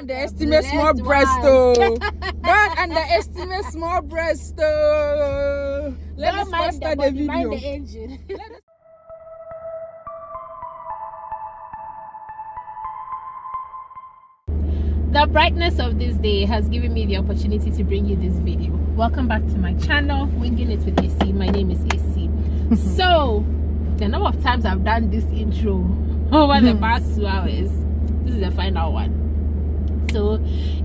underestimate small breast, though. Don't underestimate small breast, though. Let us start the video. Mind the engine. The brightness of this day has given me the opportunity to bring you this video. Welcome back to my channel, Winging It with AC. My name is AC. So, the number of times I've done this intro over the past 2 hours, this is the final one. So,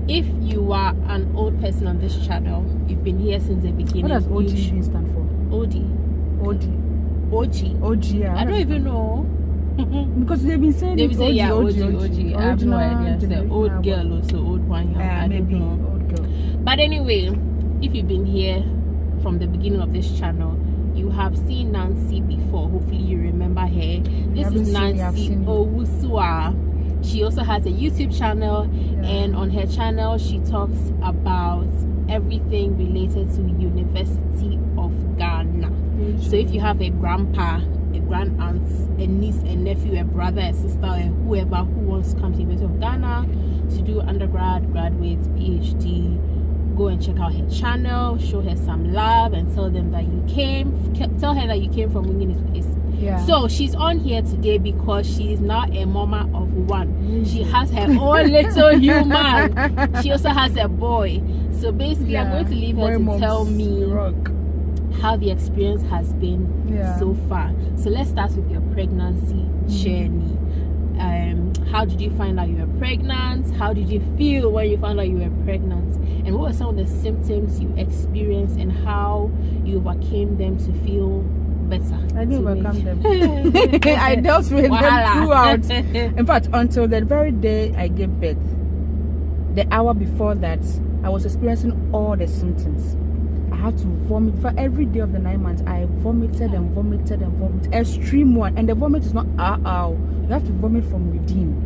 if you are an old person on this channel, you've been here since the beginning. What does OG stand for? OG. Yeah. I don't even know. Because they've been saying OG. I have no idea. It's the old girl or so old one. I maybe don't know. old girl. But anyway, if you've been here from the beginning of this channel, you have seen Nancy before. Hopefully you remember her. This is Nancy Owusua. She also has a YouTube channel, and on her channel she talks about everything related to University of Ghana. So if you have a grandpa, a grand aunt, a niece, a nephew, a brother, a sister, or whoever who wants to come to University of Ghana to do undergrad, graduate, PhD, go and check out her channel, show her some love, and tell them that you came. Tell her that you came from Winging It Place. Yeah. So she's on here today because she is now a mama of one. She has her own little human. She also has a boy. So basically, I'm going to leave her to tell me how the experience has been so far. So let's start with your pregnancy journey. How did you find out you were pregnant? How did you feel when you found out you were pregnant? And what were some of the symptoms you experienced and how you overcame them to feel better? I didn't overcome them. I dealt with them throughout. In fact, until the very day I gave birth, the hour before that, I was experiencing all the symptoms. I had to vomit for every day of the 9 months. I vomited and vomited and vomited. Extreme one. And the vomit is not you have to vomit from within.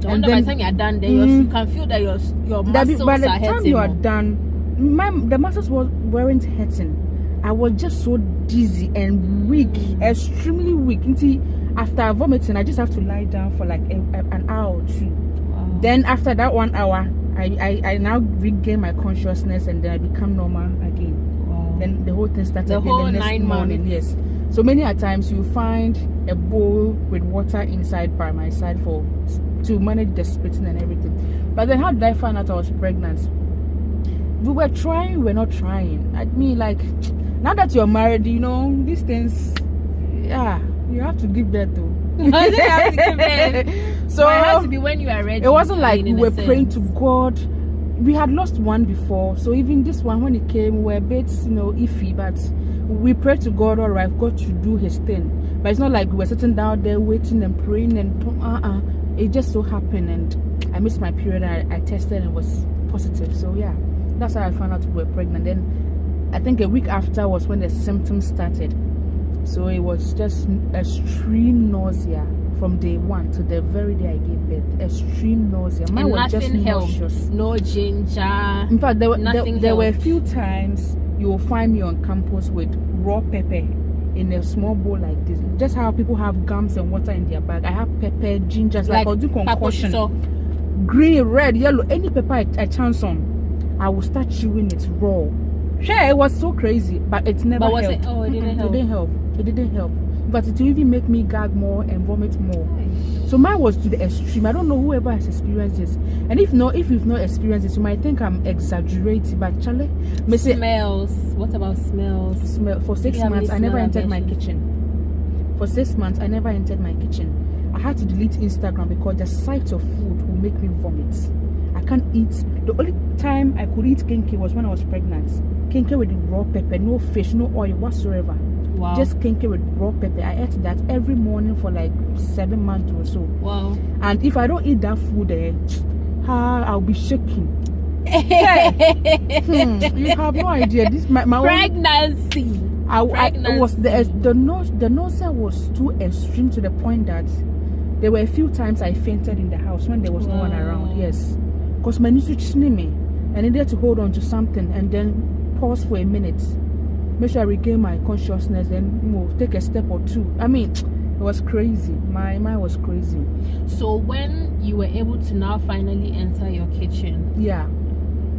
So and by the time you're done, then you can feel that your muscles by the are hurting. time you are done, the muscles weren't hurting. I was just so dizzy and weak, extremely weak. After vomiting, I just have to lie down for like an hour or two. Wow. Then after that 1 hour, I now regain my consciousness and then I become normal again. Wow. Then the whole thing started the whole next 9 morning. months. Yes. So many a times you find a bowl with water inside by my side to manage the spitting and everything. But then how did I find out I was pregnant? We were trying, we're not trying. I mean, like, now that you're married, these things, you have to give birth to. So it has to be when you are ready. It wasn't like we were praying to God. We had lost one before, so even this one, when it came, we were a bit, iffy, but we prayed to God, all right, God to do his thing. But it's not like we were sitting down there waiting and praying and it just so happened, and I missed my period and I tested and it was positive. So yeah, that's how I found out we were pregnant. Then I think a week after was when the symptoms started. So it was just extreme nausea from day one to the very day I gave birth. Extreme nausea. Mine was just nauseous. No ginger. In fact, there were a few times you will find me on campus with raw pepper in a small bowl like this. Just how people have gums and water in their bag. I have pepper, ginger, like I'll do concoction. Green, red, yellow, any pepper I chance on, I will start chewing it raw. Sure, it was so crazy, but it never helped. It didn't help. It didn't help. But it will even make me gag more and vomit more. So mine was to the extreme. I don't know whoever has experienced this. And if you've not experienced this, you might think I'm exaggerating. But Charlie, smells. What about smells? For 6 months, I never entered my kitchen. For 6 months, I never entered my kitchen. I had to delete Instagram because the sight of food will make me vomit. I can't eat. The only time I could eat kenkey was when I was pregnant. Kenkey with the raw pepper, no fish, no oil whatsoever. Wow. Just kenkey with raw pepper. I ate that every morning for like 7 months or so. Wow. And if I don't eat that food, I'll be shaking. You have no idea. This my pregnancy. It was the nausea was too extreme to the point that there were a few times I fainted in the house when there was no one around. Yes, because my niece was me. I needed to hold on to something and then pause for a minute, make sure I regain my consciousness, and take a step or two. I mean, it was crazy. My mind was crazy. So when you were able to now finally enter your kitchen, kitchen. Yeah,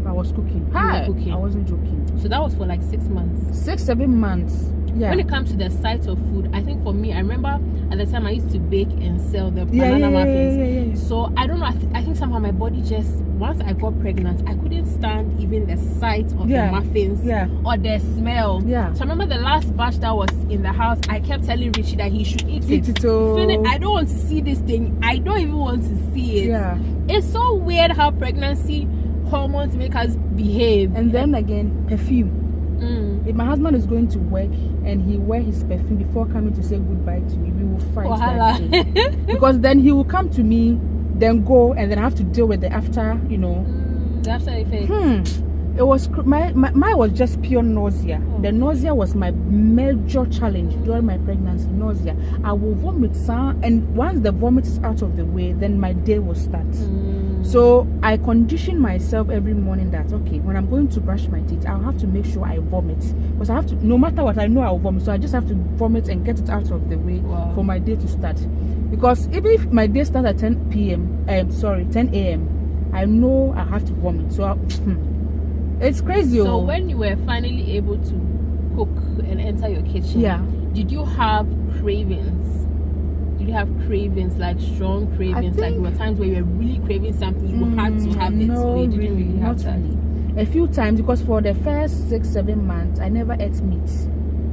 I was cooking. were cooking. I wasn't joking. So that was for like 6 months. 6-7 months. Yeah. When it comes to the sight of food, I think for me, I remember at the time I used to bake and sell the banana muffins. Yeah. So I don't know. I think somehow my body just, once I got pregnant, I couldn't stand even the sight of the muffins or the smell. Yeah. So I remember the last batch that was in the house, I kept telling Richie that he should eat it. I don't want to see this thing. I don't even want to see it. Yeah. It's so weird how pregnancy hormones make us behave. And then again, perfume. If my husband is going to work and he wear his perfume before coming to say goodbye to me, we will fight that day. Because then he will come to me, then go, and then I have to deal with the after, the after effects. It was mine was just pure nausea. The nausea was my major challenge during my pregnancy. Nausea. I will vomit, and once the vomit is out of the way, then my day will start. So I condition myself every morning that okay, when I'm going to brush my teeth, I'll have to make sure I vomit, because I have to. No matter what, I know I'll vomit, so I just have to vomit and get it out of the way for my day to start. Because even if my day starts at 10 a.m., I know I have to vomit. So. It's crazy. So when you were finally able to cook and enter your kitchen, did you have cravings? Did you have cravings, like strong cravings? Like there were times where you were really craving something, you had to have it. No, you didn't really have that. Really. A few times, because for the first 6-7 months, I never ate meat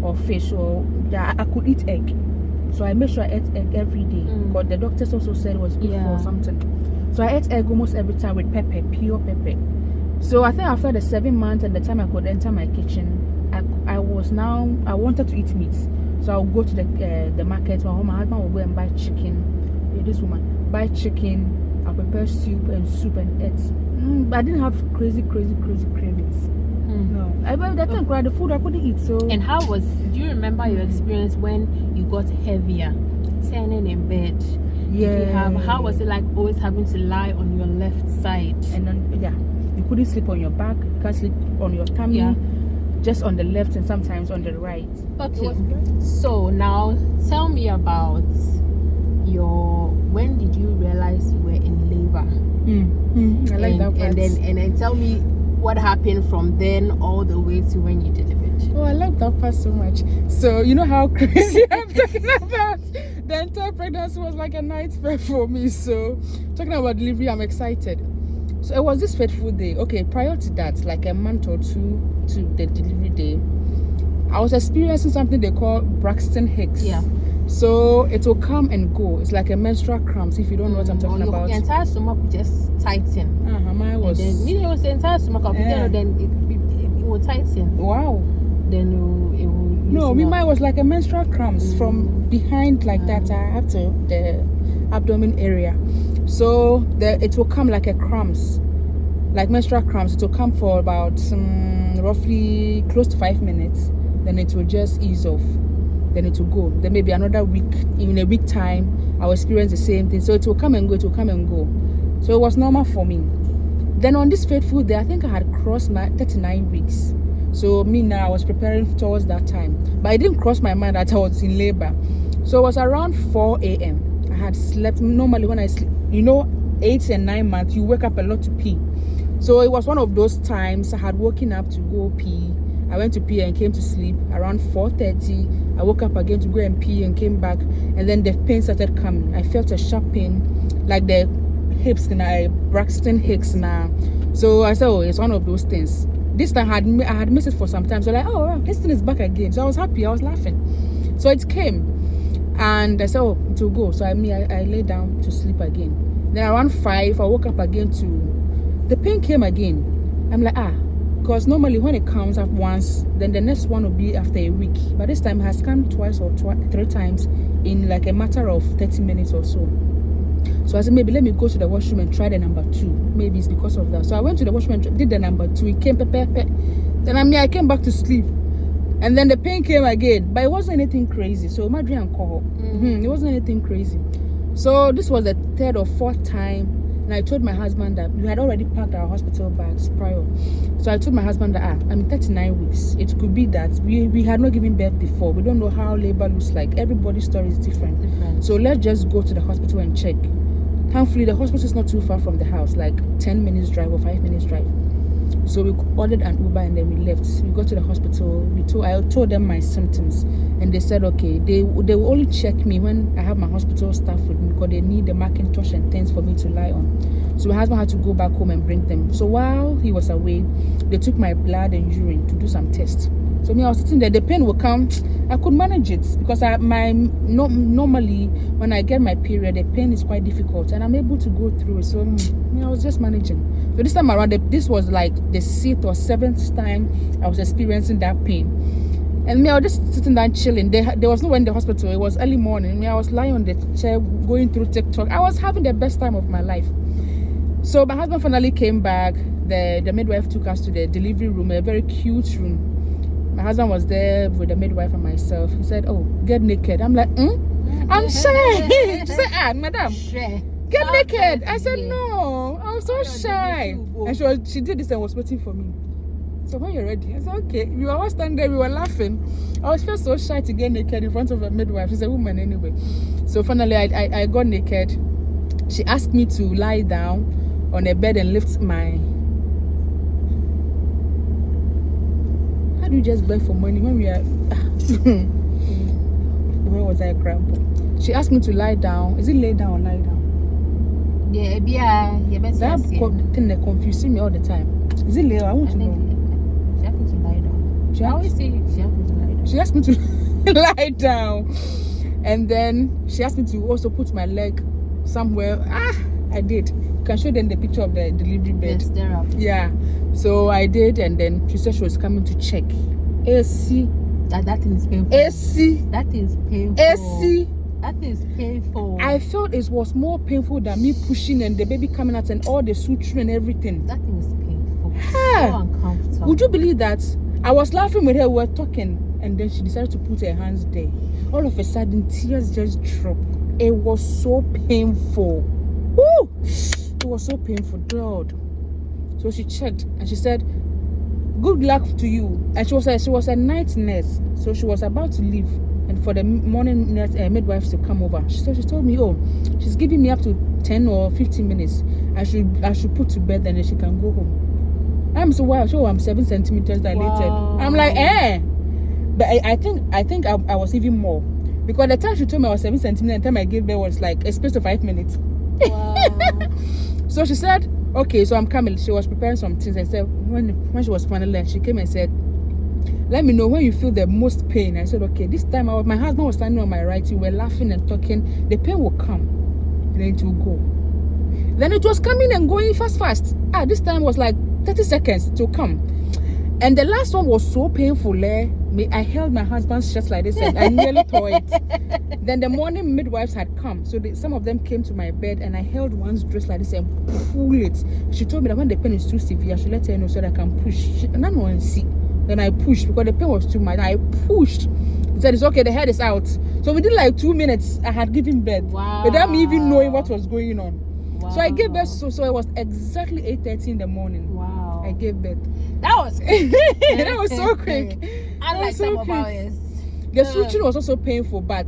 or fish, or I could eat egg. So I made sure I ate egg every day. But the doctors also said it was good for something. So I ate egg almost every time with pepper, pure pepper. So I think after the 7 months and the time I could enter my kitchen, I wanted to eat meat. So I'll go to the market. My husband will go and buy chicken. This woman buy chicken. I'll prepare soup and eat. But I didn't have crazy cravings. No, that time the food I couldn't eat. So. And do you remember your experience when you got heavier, turning in bed? Yeah. How was it like always having to lie on your left side? And then you couldn't sleep on your back, you can't sleep on your tummy, just on the left and sometimes on the right. Okay, so now tell me about when did you realize you were in labor? I like that part. And then tell me what happened from then all the way to when you delivered. Oh, I love that part so much. So you know how crazy I'm talking about. The entire pregnancy was like a nightmare for me. So talking about delivery, I'm excited. So it was this fateful day. Okay, prior to that, like a month or two to the delivery day, I was experiencing something they call Braxton Hicks. Yeah. So it will come and go. It's like a menstrual cramps, if you don't know what I'm talking about. Your entire stomach will just tighten. Mine was. And then, it was the entire stomach. Then it will tighten. Wow. Then it will. No, mine was like a menstrual cramps from behind like that. I have to the abdomen area. So it will come like a cramps, like menstrual cramps. It will come for about roughly close to 5 minutes. Then it will just ease off. Then it will go. Then maybe another week, in a week time, I'll experience the same thing. So it will come and go. It will come and go. So it was normal for me. Then on this fateful day, I think I had crossed my 39 weeks. So me now, I was preparing towards that time. But it didn't cross my mind that I was in labor. So it was around 4 a.m. I had slept. Normally when I sleep, 8 and 9 months, you wake up a lot to pee. So it was one of those times I had woken up to go pee. I went to pee and came to sleep around 4:30. I woke up again to go and pee and came back. And then the pain started coming. I felt a sharp pain, like the hips, Braxton Hicks now. So I said, oh, it's one of those things. This time I had missed it for some time. So like, oh, wow, this thing is back again. So I was happy. I was laughing. So it came. And I said, oh, it will go. So I lay down to sleep again. Then around 5, I woke up again the pain came again. I'm like, because normally when it comes up once, then the next one will be after a week. But this time it has come twice or 3 times in like a matter of 30 minutes or so. So I said, maybe let me go to the washroom and try the number 2. Maybe it's because of that. So I went to the washroom and did the number 2. It came, Then I came back to sleep. And then the pain came again, but it wasn't anything crazy. So my dream call. It wasn't anything crazy. So this was the 3rd or 4th time, and I told my husband that we had already packed our hospital bags prior. So I told my husband that I'm 39 weeks. It could be that we had not given birth before. We don't know how labor looks like. Everybody's story is different. So let's just go to the hospital and check. Thankfully, the hospital is not too far from the house, like 10 minutes drive or 5 minutes drive. So we ordered an Uber and then we left. We got to the hospital. I told them my symptoms, and they said okay. They will only check me when I have my hospital staff with me because they need the Macintosh and things for me to lie on. So my husband had to go back home and bring them. So while he was away, they took my blood and urine to do some tests. So me, I was sitting there. The pain would come. I could manage it because normally when I get my period, the pain is quite difficult, and I'm able to go through it. So I was just managing. So this time around, this was like the 6th or 7th time I was experiencing that pain. And me, I was just sitting down chilling. There was no one in the hospital. It was early morning. Me, I was lying on the chair going through TikTok. I was having the best time of my life. So my husband finally came back. The midwife took us to the delivery room, a very cute room. My husband was there with the midwife and myself. He said, "Oh, get naked." I'm like, I'm shy. She said, madam, get naked. I said, no, I was so shy. And she did this and was waiting for me. So when you're ready, I said, okay. We were all standing there, we were laughing. I was just so shy to get naked in front of a midwife. She's a woman anyway. So finally, I got naked. She asked me to lie down on a bed and lift my... How do you just beg for money when we are... Where was I, Grandpa? She asked me to lie down. Is it lay down or lie down? Yeah, better. That thing that confuses me all the time. Is it lay? I want to know. She asked me to lie down. I always say she asked me to lie down. She asked me to lie down, and then she asked me to also put my leg somewhere. I did. You can show them the picture of the delivery bed. Yes, yeah. So I did, and then she said she was coming to check. AC. That thing is painful. AC. That is painful. AC. That is painful. I felt it was more painful than me pushing and the baby coming out and all the suture and everything. That thing is painful. So uncomfortable. Would you believe that? I was laughing with her, we were talking, and then she decided to put her hands there. All of a sudden, tears just dropped. It was so painful. Woo! It was so painful, Lord. So she checked and she said, "Good luck to you." And she was a night nurse, so she was about to leave, and for the morning nurse, midwives to come over. She told me, "Oh, she's giving me up to 10 or 15 minutes. I should put to bed, and then she can go home." I'm so wow. So I'm 7 centimeters dilated. Wow. I'm like, but I think I was even more, because the time she told me I was 7 centimeters, the time I gave birth was like a space of 5 minutes. Wow. So she said, "Okay, so I'm coming." She was preparing some things. I said, when she was finally, she came and said, "Let me know when you feel the most pain." I said, "Okay." This time my husband was standing on my right. We were laughing and talking. The pain will come and then it will go. Then it was coming and going fast. This time was like 30 seconds to come. And the last one was so painful. I held my husband's chest like this and I nearly tore it. Then the morning midwives had come. So some of them came to my bed and I held one's dress like this and pulled it. She told me that when the pain is too severe, I should let her know so that I can push. Then I pushed because the pain was too much. I pushed. He said, "It's okay, the head is out." So within like 2 minutes, I had given birth. Wow. Without me even knowing what was going on. Wow. So I gave birth, so it was exactly 8:30 in the morning. Wow. I gave birth. That was quick. That was so quick. Unlike some of ours. The suturing was also painful, but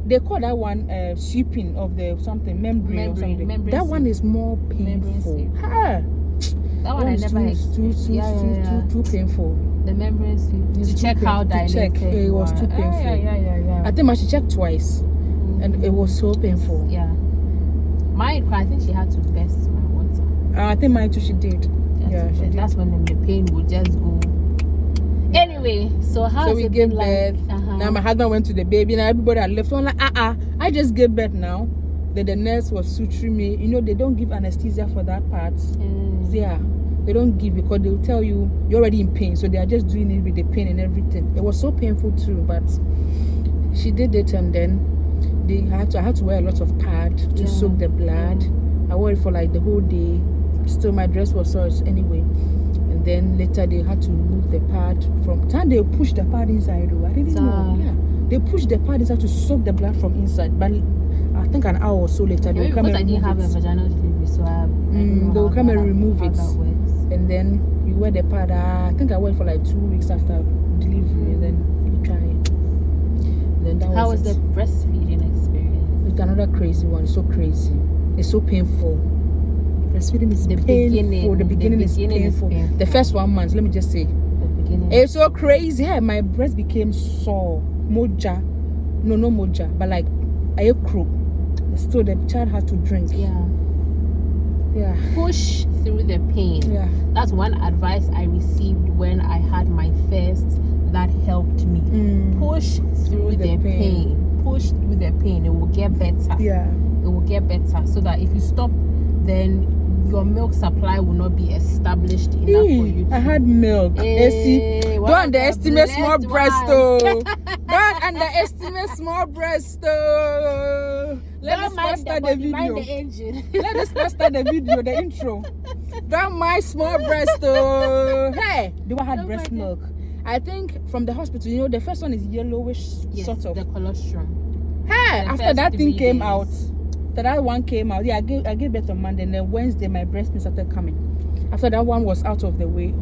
they call that one sweeping of the something membrane or something. That one is more painful. That one I never experienced. Too painful. The membrane sweep. To check how dilated it was too painful. Yeah. I think I should check twice, and it was so painful. Yeah. Mine, I think she had to burst my water. I think mine too. She did. She did. That's when the pain would just go. Anyway, so we gave birth. Now my husband went to the baby. Now everybody had left. So I'm like, I just gave birth now. Then the nurse was suturing me. You know, they don't give anesthesia for that part. Yeah, they don't give, because they'll tell you you're already in pain. So they are just doing it with the pain and everything. It was so painful too, but she did it, and then I had to wear a lot of pad to soak the blood. I wore it for like the whole day. Still, my dress was sore anyway. And then later they had to remove the pad from time they pushed the pad inside. I didn't know. Yeah, they pushed the pad inside to soak the blood from inside. But I think an hour or so later they will come and remove it. I didn't have a vaginal delivery, so they will come and remove it. And then you wear the pad. I think I wore it for like 2 weeks after delivery, and then you try it. And then How was the breastfeeding experience? It's another crazy one. So crazy. It's so painful. Breastfeeding is painful. The beginning is painful. The first 1 month, let me just say, it's so crazy. Yeah, my breast became sore, moja. No moja, but like I crook. Still, the child had to drink. Yeah. Push through the pain. Yeah. That's one advice I received when I had my first. That helped me. Push through the pain. Push through the pain. It will get better. Yeah. It will get better. So that if you stop, then your milk supply will not be established enough for you. I had milk. Don't underestimate small breast. Don't underestimate small breast. Let us first start the video. Let us first start the video, the intro. Don't mind small breast. Hey, do I had breast milk? I think from the hospital, you know, the first one is yellowish, sort of. The colostrum. Hey, after that thing came out. After that one came out, I gave birth on Monday, and then Wednesday my breast milk started coming. After that one was out of the way,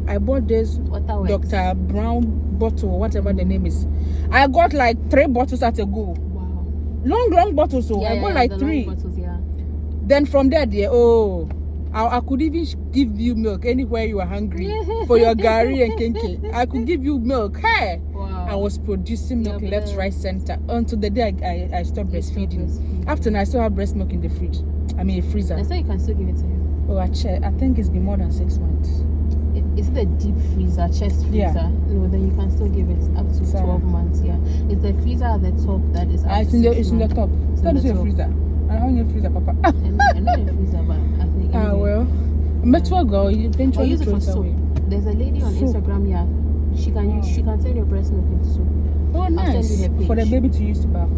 I bought this Dr. Brown bottle, whatever the name is. I got like 3 bottles at a go. Wow. Long bottles, so I bought like 3. Bottles, Then from there, I could even give you milk anywhere you are hungry for your gari and kenke. I could give you milk. Hey, wow. I was producing milk left, right, center until the day I stopped breastfeeding. After now, I still have breast milk in the fridge. I mean, a freezer. I say you can still give it to him. Oh, I think it's been more than 6 months. Is it a deep freezer, chest freezer? Yeah. No, then you can still give it up to 12 months. Yeah, it's the freezer at the top that is. It's in the top. It's not a freezer. I don't need a freezer, Papa. I know a freezer, but I think. Well, Metro girl, you eventually use it for soap. There's a lady on Instagram. Yeah, she can turn your breast milk into soap. Oh, nice. For the baby to use to bath.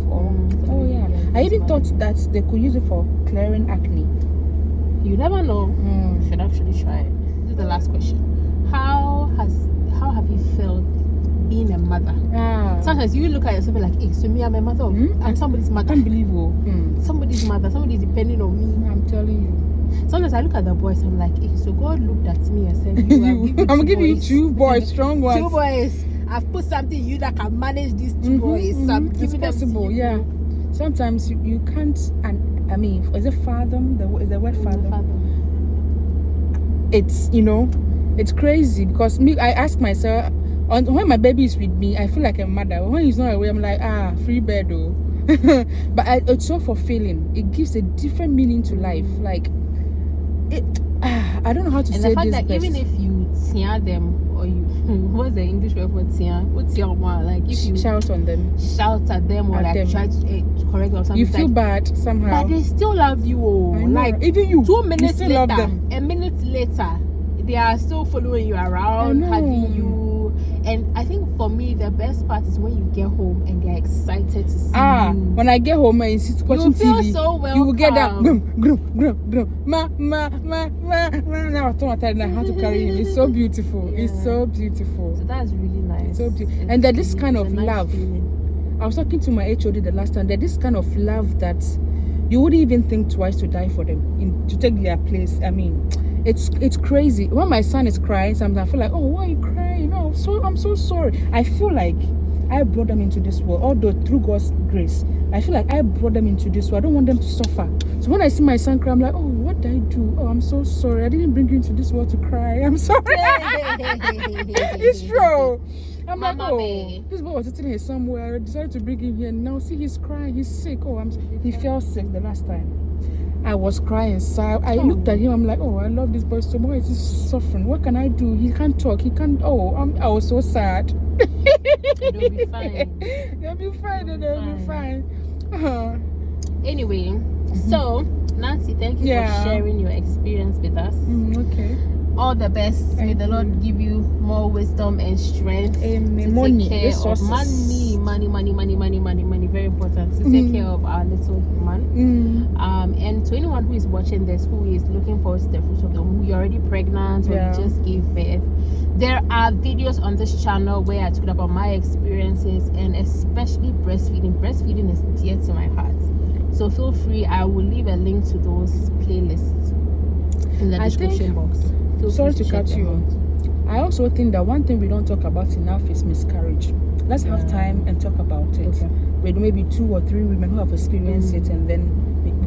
I even thought that they could use it for clearing acne. You never know. You should actually try it. This is the last question. How have you felt being a mother? Sometimes you look at yourself and like, hey, so me, I'm a mother. I'm somebody's mother. I can't believe it. Somebody's mother. Somebody's depending on me. I'm telling you. Sometimes I look at the boys, I'm like, hey, so God looked at me and said, I'm giving you 2 boys, strong ones. 2 boys. I've put something in you that can manage these 2 boys. So I'm giving them possible, to you. Sometimes you can't, and I mean, is it fathom? Is the word fathom? It's, it's crazy because I ask myself, when my baby is with me, I feel like a mother. When he's not away, I'm like, free bed though. But it's so fulfilling. It gives a different meaning to life. Like, I don't know how to say this. And the fact that best. Even if you tear them, or you, what's the English word for tear? What's your one? Like if you shout on them, shout at them, or like try to correct or something. You feel bad somehow, but they still love you. Like even you, 2 minutes you later, a minute later, they are still following you around, hugging you. And I think for me, the best part is when you get home and they're excited to see you. When I get home and sit watching TV, you feel so welcome. You will get that grum. Ma. Now I have to carry him. It's so beautiful. Yeah. It's so beautiful. So that's really nice. It's so beautiful. And there's this kind of love. Feeling. I was talking to my HOD the last time. There's this kind of love that you wouldn't even think twice to die for them, to take their place. I mean, it's crazy. When my son is crying, sometimes I feel like, why are you crying? I'm so sorry. I feel like I brought them into this world, although through God's grace, I feel like I brought them into this world. I don't want them to suffer. So when I see my son cry, I'm like, what did I do? I'm so sorry. I didn't bring you into this world to cry. I'm sorry. It's true. I'm Mama like, this boy was sitting here somewhere. I decided to bring him here. Now see, he's crying. He's sick. He felt sick the last time. I was crying. So I looked at him. I'm like, I love this boy so much. He's suffering. What can I do? He can't talk. He can't. I was so sad. They'll be fine. They'll be fine. Anyway, so Nancy, thank you for sharing your experience with us. Okay. All the best. May the Lord give you more wisdom and strength to money, take care resources. of money. Very important to take care of our little human. And to anyone who is watching this, who is looking forward to the fruit of the womb, who you're already pregnant or you just gave birth, there are videos on this channel where I talk about my experiences and especially breastfeeding. Breastfeeding is dear to my heart. So feel free. I will leave a link to those playlists in the description box. Sorry to cut you. I also think that one thing we don't talk about enough is miscarriage. Let's have time and talk about it. Okay. With maybe 2 or 3 women who have experienced it, and then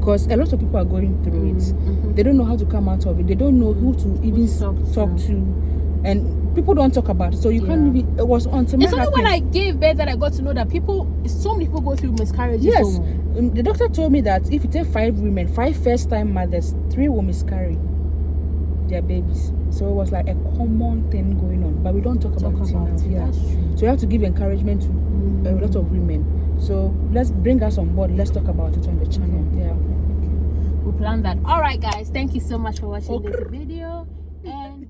because a lot of people are going through it. They don't know how to come out of it. They don't know who to even talk to, and people don't talk about it. So you can't even. It was until it's only when I gave birth that I got to know that so many people go through miscarriages. Yes, the doctor told me that if you take 5 women, 5 first-time mothers, 3 will miscarry their babies. So it was like a common thing going on, but we don't talk about it now. Yeah, so we have to give encouragement to a lot of women. So let's bring us on board. Let's talk about it on the channel. Yeah, we'll plan that. All right, guys, thank you so much for watching this video, and